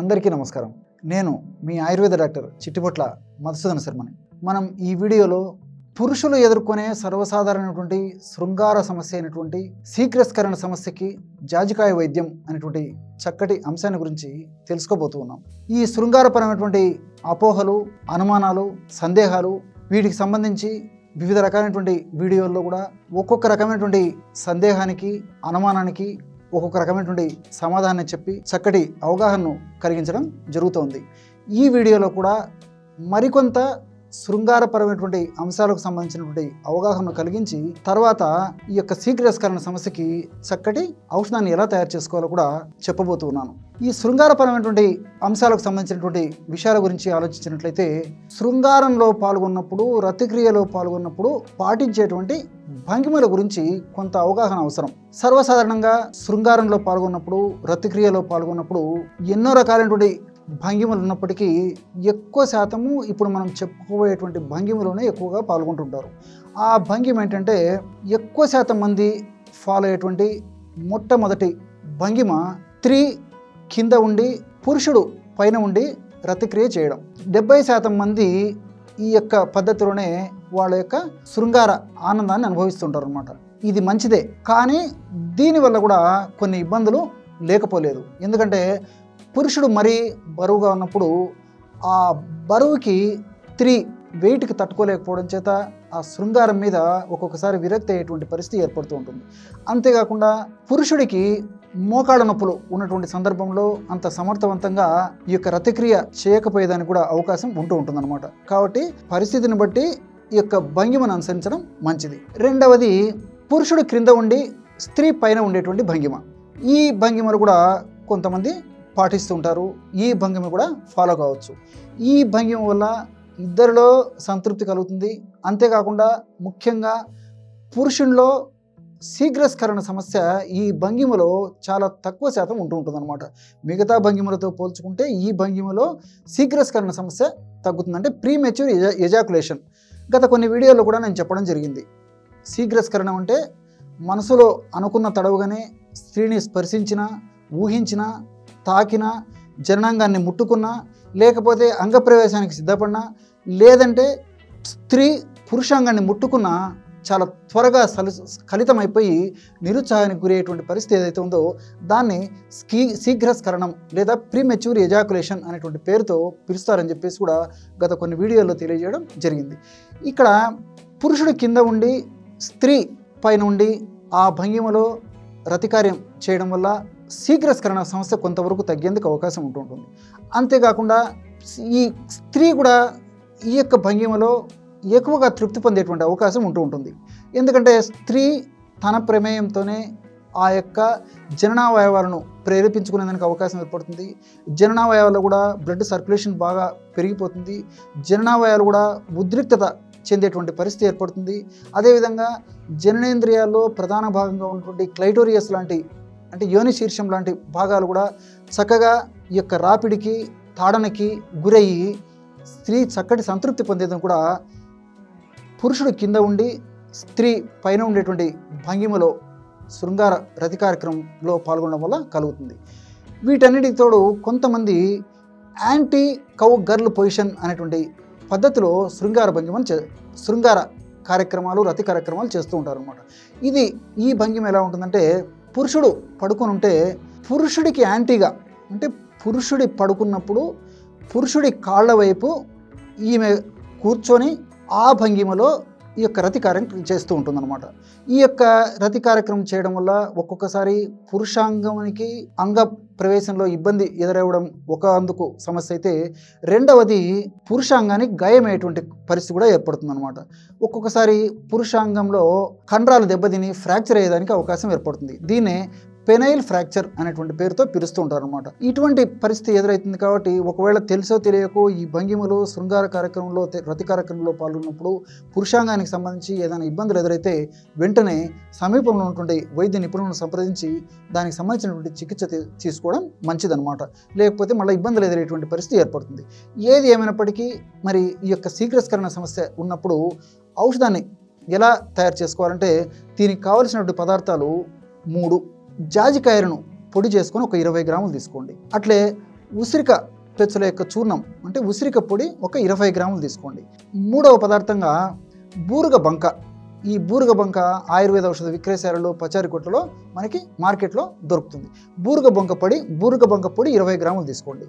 అందరికీ నమస్కారం. నేను మీ ఆయుర్వేద డాక్టర్ చిట్టిపొట్ల మధుసూదన శర్మని. మనం ఈ వీడియోలో పురుషులు ఎదుర్కొనే సర్వసాధారణమైనటువంటి శృంగార సమస్య అయినటువంటి శీఘ్రస్ఖలన సమస్యకి జాజికాయ వైద్యం అనేటువంటి చక్కటి అంశాన్ని గురించి తెలుసుకోబోతూ ఉన్నాం. ఈ శృంగారపరమైనటువంటి అపోహలు, అనుమానాలు, సందేహాలు వీటికి సంబంధించి వివిధ రకాలైనటువంటి వీడియోల్లో కూడా ఒక్కొక్క రకమైనటువంటి సందేహానికి, అనుమానానికి ఒక్కొక్క రకమైనటువంటి సమాధానాన్ని చెప్పి చక్కటి అవగాహనను కలిగించడం జరుగుతోంది. ఈ వీడియోలో కూడా మరికొంత శృంగారపరమైనటువంటి అంశాలకు సంబంధించినటువంటి అవగాహనను కలిగించి తర్వాత ఈ యొక్క శీఘ్రస్ఖలన సమస్యకి చక్కటి ఔషధాన్ని ఎలా తయారు చేసుకోవాలో కూడా చెప్పబోతున్నాను. ఈ శృంగారపరమైనటువంటి అంశాలకు సంబంధించినటువంటి విషయాల గురించి ఆలోచించినట్లయితే శృంగారంలో పాల్గొన్నప్పుడు, రతిక్రియలో పాల్గొన్నప్పుడు పాటించేటువంటి భంగిమల గురించి కొంత అవగాహన అవసరం. సర్వసాధారణంగా శృంగారంలో పాల్గొన్నప్పుడు, రతిక్రియలో పాల్గొన్నప్పుడు ఎన్నో రకాలైనటువంటి భంగిమలు ఉన్నప్పటికీ ఎక్కువ శాతము ఇప్పుడు మనం చెప్పుకోబోయేటువంటి భంగిమలోనే ఎక్కువగా పాల్గొంటుంటారు. ఆ భంగిమ ఏంటంటే ఎక్కువ శాతం మంది ఫాలో అయ్యేటువంటి మొట్టమొదటి భంగిమ స్త్రీ కింద ఉండి పురుషుడు పైన ఉండి రతిక్రియ చేయడం. 70% మంది ఈ యొక్క పద్ధతిలోనే వాళ్ళ యొక్క శృంగార ఆనందాన్ని అనుభవిస్తుంటారు అన్నమాట. ఇది మంచిదే, కానీ దీనివల్ల కూడా కొన్ని ఇబ్బందులు లేకపోలేదు. ఎందుకంటే పురుషుడు మరీ బరువుగా ఉన్నప్పుడు ఆ బరువుకి స్త్రీ వెయిట్కి తట్టుకోలేకపోవడం చేత ఆ శృంగారం మీద ఒక్కొక్కసారి విరక్తి అయ్యేటువంటి పరిస్థితి ఏర్పడుతూ ఉంటుంది. అంతేకాకుండా పురుషుడికి మోకాళ్ళ నొప్పులు ఉన్నటువంటి సందర్భంలో అంత సమర్థవంతంగా ఈ యొక్క రతిక్రియ చేయకపోయేదానికి కూడా అవకాశం ఉంటూ ఉంటుందన్నమాట. కాబట్టి పరిస్థితిని బట్టి ఈ యొక్క భంగిమను అనుసరించడం మంచిది. రెండవది, పురుషుడు క్రింద ఉండి స్త్రీ పైన ఉండేటువంటి భంగిమ. ఈ భంగిమలు కూడా కొంతమంది పాటిస్తుంటారు. ఈ భంగిమ కూడా ఫాలో కావచ్చు. ఈ భంగిమ వల్ల ఇద్దరిలో సంతృప్తి కలుగుతుంది. అంతేకాకుండా ముఖ్యంగా పురుషుల్లో శీఘ్రస్ఖలన సమస్య ఈ భంగిమలో చాలా తక్కువ శాతం ఉంటుందన్నమాట. మిగతా భంగిమలతో పోల్చుకుంటే ఈ భంగిమలో శీఘ్రస్ఖలన సమస్య తగ్గుతుంది. అంటే ప్రీమెచ్యూర్ ఎజాకులేషన్ గత కొన్ని వీడియోల్లో కూడా నేను చెప్పడం జరిగింది. శీఘ్రస్ఖలనం అంటే మనసులో అనుకున్న తడవుగానే స్త్రీని స్పర్శించినా, ఊహించినా, తాకినా, జననాంగాన్ని ముట్టుకున్నా, లేకపోతే అంగప్రవేశానికి సిద్ధపడినా, లేదంటే స్త్రీ పురుషాంగాన్ని ముట్టుకున్నా చాలా త్వరగా స్ఖలితమైపోయి నిరుత్సాహానికి గురయ్యేటువంటి పరిస్థితి ఏదైతే ఉందో దాన్ని శీఘ్రస్ఖలనం లేదా ప్రీమెచ్యూర్ ఎజాకులేషన్ అనేటువంటి పేరుతో పిలుస్తారని చెప్పేసి కూడా గత కొన్ని వీడియోల్లో తెలియజేయడం జరిగింది. ఇక్కడ పురుషుడు కింద ఉండి స్త్రీ పైన ఉండి ఆ భంగిమలో రతికార్యం చేయడం వల్ల శీఘ్రస్ఖలన సమస్య కొంతవరకు తగ్గేందుకు అవకాశం ఉంటుంటుంది. అంతేకాకుండా ఈ స్త్రీ కూడా ఈ యొక్క భంగిమలో ఎక్కువగా తృప్తి పొందేటువంటి అవకాశం ఉంటుంది. ఎందుకంటే స్త్రీ తన ప్రమేయంతోనే ఆ యొక్క జననావయవాలను ప్రేరేపించుకునేందుకు అవకాశం ఏర్పడుతుంది. జననావయవాల్లో కూడా బ్లడ్ సర్క్యులేషన్ బాగా పెరిగిపోతుంది. జననావయాలు కూడా ఉద్రిక్తత చెందేటువంటి పరిస్థితి ఏర్పడుతుంది. అదేవిధంగా జననేంద్రియాల్లో ప్రధాన భాగంగా ఉన్నటువంటి క్లైటోరియస్ లాంటి అంటే యోని శీర్షం లాంటి భాగాలు కూడా చక్కగా ఈ యొక్క రాపిడికి, తాడనకి గురయ్యి స్త్రీ చక్కటి సంతృప్తి పొందేదని కూడా పురుషుడు కింద ఉండి స్త్రీ పైన ఉండేటువంటి భంగిమలో శృంగార రతి కార్యక్రమంలో పాల్గొనడం వల్ల కలుగుతుంది. వీటన్నిటికి తోడు కొంతమంది యాంటీ కౌ గర్ల్ పొజిషన్ అనేటువంటి పద్ధతిలో శృంగార కార్యక్రమాలు, రతి కార్యక్రమాలు చేస్తూ ఉంటారు అన్నమాట. ఈ భంగిమ ఎలా ఉంటుందంటే పురుషుడు పడుకొని ఉంటే పురుషుడికి యాంటీగా అంటే పురుషుడి పడుకున్నప్పుడు పురుషుడి కాళ్ళ వైపు ఈమె కూర్చొని ఆ భంగిమలో ఈ యొక్క రతి కార్యక్రమం చేస్తూ ఉంటుందన్నమాట. ఈ యొక్క రతి కార్యక్రమం చేయడం వల్ల ఒక్కొక్కసారి పురుషాంగానికి అంగ ప్రవేశంలో ఇబ్బంది ఎదురవ్వడం ఒక అందుకు సమస్య అయితే, రెండవది పురుషాంగానికి గాయమయ్యేటువంటి పరిస్థితి కూడా ఏర్పడుతుందన్నమాట. ఒక్కొక్కసారి పురుషాంగంలో కండరాలు దెబ్బతిని ఫ్రాక్చర్ అయ్యేదానికి అవకాశం ఏర్పడుతుంది. దీన్నే పెనైల్ ఫ్రాక్చర్ అనేటువంటి పేరుతో పిలుస్తూ ఉంటారు అనమాట. ఇటువంటి పరిస్థితి ఎదురవుతుంది. కాబట్టి ఒకవేళ తెలుసో తెలియకో ఈ భంగిమలు శృంగార కార్యక్రమంలో, రతి కార్యక్రమంలో పాల్గొన్నప్పుడు పురుషాంగానికి సంబంధించి ఏదైనా ఇబ్బందులు ఎదురైతే వెంటనే సమీపంలో ఉన్నటువంటి వైద్య నిపుణులను సంప్రదించి దానికి సంబంధించినటువంటి చికిత్స తీసుకోవడం మంచిదన్నమాట. లేకపోతే మళ్ళీ ఇబ్బందులు ఎదురయ్యేటువంటి పరిస్థితి ఏర్పడుతుంది. ఏది ఏమైనప్పటికీ మరి ఈ యొక్క శీఘ్రస్ఖలన సమస్య ఉన్నప్పుడు ఔషధాన్ని ఎలా తయారు చేసుకోవాలంటే దీనికి కావలసినటువంటి పదార్థాలు 3. జాజికాయలను పొడి చేసుకొని ఒక 20 గ్రాములు తీసుకోండి. అట్లే ఉసిరిక పెచ్చుల యొక్క చూర్ణం అంటే ఉసిరిక పొడి ఒక 20 గ్రాములు తీసుకోండి. మూడవ పదార్థంగా బూరుగ బంక. ఈ బూరుగ బంక ఆయుర్వేద ఔషధ విక్రయశాలలో పచారీ కొట్లలో మనకి మార్కెట్లో దొరుకుతుంది. బూరుగ బంక పొడి 20 గ్రాములు తీసుకోండి.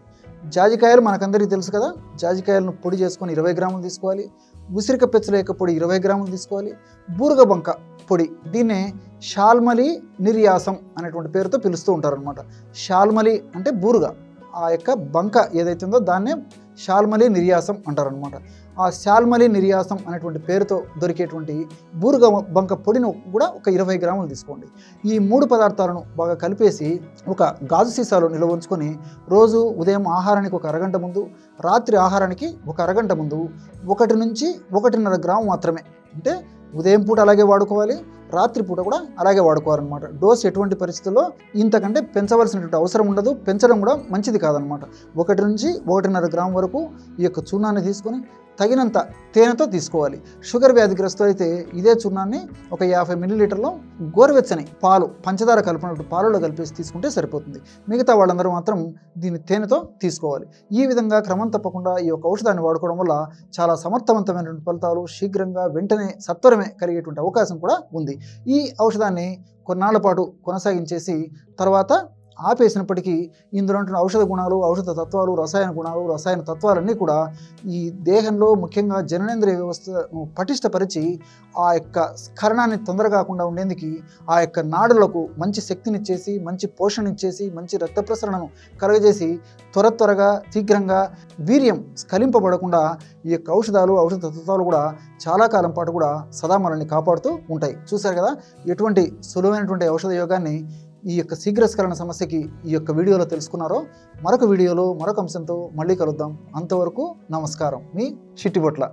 జాజికాయలు మనకందరికీ తెలుసు కదా, జాజికాయలను పొడి చేసుకొని 20 గ్రాములు తీసుకోవాలి. ఉసిరిక పెచ్చుల యొక్క పొడి 20 గ్రాములు తీసుకోవాలి. బూరుగ బంక పొడి, దీన్నే షాల్మలి నిర్యాసం అనేటువంటి పేరుతో పిలుస్తూ ఉంటారనమాట. షాల్మలి అంటే బూరుగ, ఆ యొక్క బంక ఏదైతే ఉందో దాన్నే షాల్మలి నిర్యాసం అంటారనమాట. ఆ షాల్మలి నిర్యాసం అనేటువంటి పేరుతో దొరికేటువంటి బూరుగ బంక పొడిని కూడా ఒక 20 గ్రాములు తీసుకోండి. ఈ 3 పదార్థాలను బాగా కలిపేసి ఒక గాజు సీసాలో నిల్వ ఉంచుకొని రోజు ఉదయం ఆహారానికి ఒక అరగంట ముందు, రాత్రి ఆహారానికి ఒక అరగంట ముందు 1 నుంచి 1.5 గ్రాము మాత్రమే, అంటే ఉదయం పూట అలాగే వాడుకోవాలి, రాత్రి పూట కూడా అలాగే వాడుకోవాలన్నమాట. డోస్ ఎటువంటి పరిస్థితుల్లో ఇంతకంటే పెంచవలసినటువంటి అవసరం ఉండదు, పెంచడం కూడా మంచిది కాదనమాట. 1 నుంచి 1.5 గ్రాము వరకు ఈ యొక్క చూర్ణాన్ని తీసుకొని తగినంత తేనెతో తీసుకోవాలి. షుగర్ వ్యాధిగ్రస్తులు అయితే ఇదే చూర్ణాన్ని ఒక 50 మిల్లీలీటర్లో గోరువెచ్చని పాలు, పంచదార కలిపినట్టు పాలలో కలిపేసి తీసుకుంటే సరిపోతుంది. మిగతా వాళ్ళందరూ మాత్రం దీన్ని తేనెతో తీసుకోవాలి. ఈ విధంగా క్రమం తప్పకుండా ఈ యొక్క ఔషధాన్ని వాడుకోవడం వల్ల చాలా సమర్థవంతమైనటువంటి ఫలితాలు శీఘ్రంగా వెంటనే సత్వరమే కలిగేటువంటి అవకాశం కూడా ఉంది. ఈ ఔషధాన్ని కొన్నాళ్ల పాటు కొనసాగించేసి తర్వాత ఆపేసినప్పటికీ ఇందులో ఉంటున్న ఔషధ గుణాలు, ఔషధ తత్వాలు, రసాయన గుణాలు, రసాయన తత్వాలన్నీ కూడా ఈ దేహంలో ముఖ్యంగా జననేంద్రియ వ్యవస్థను పటిష్టపరిచి ఆ యొక్క స్ఖలనాన్ని తొందర కాకుండా ఉండేందుకు, ఆ యొక్క నాడులకు మంచి శక్తినిచ్చేసి, మంచి పోషణ ఇచ్చేసి, మంచి రక్త ప్రసరణను కలుగజేసి త్వరగా శీఘ్రంగా వీర్యం స్ఖలింపబడకుండా ఈ యొక్క ఔషధాలు, ఔషధ తత్వాలు కూడా చాలా కాలం పాటు కూడా సదా మనల్ని కాపాడుతూ ఉంటాయి. చూశారు కదా ఎటువంటి సులువైనటువంటి ఔషధ యోగాన్ని ఈ యొక్క శీఘ్రస్ఖలన సమస్యకి ఈ యొక్క వీడియోలో తెలుసుకున్నారో. మరొక వీడియోలో మరొక అంశంతో మళ్ళీ కలుద్దాం. అంతవరకు నమస్కారం. మీ చిట్టిబొట్ల.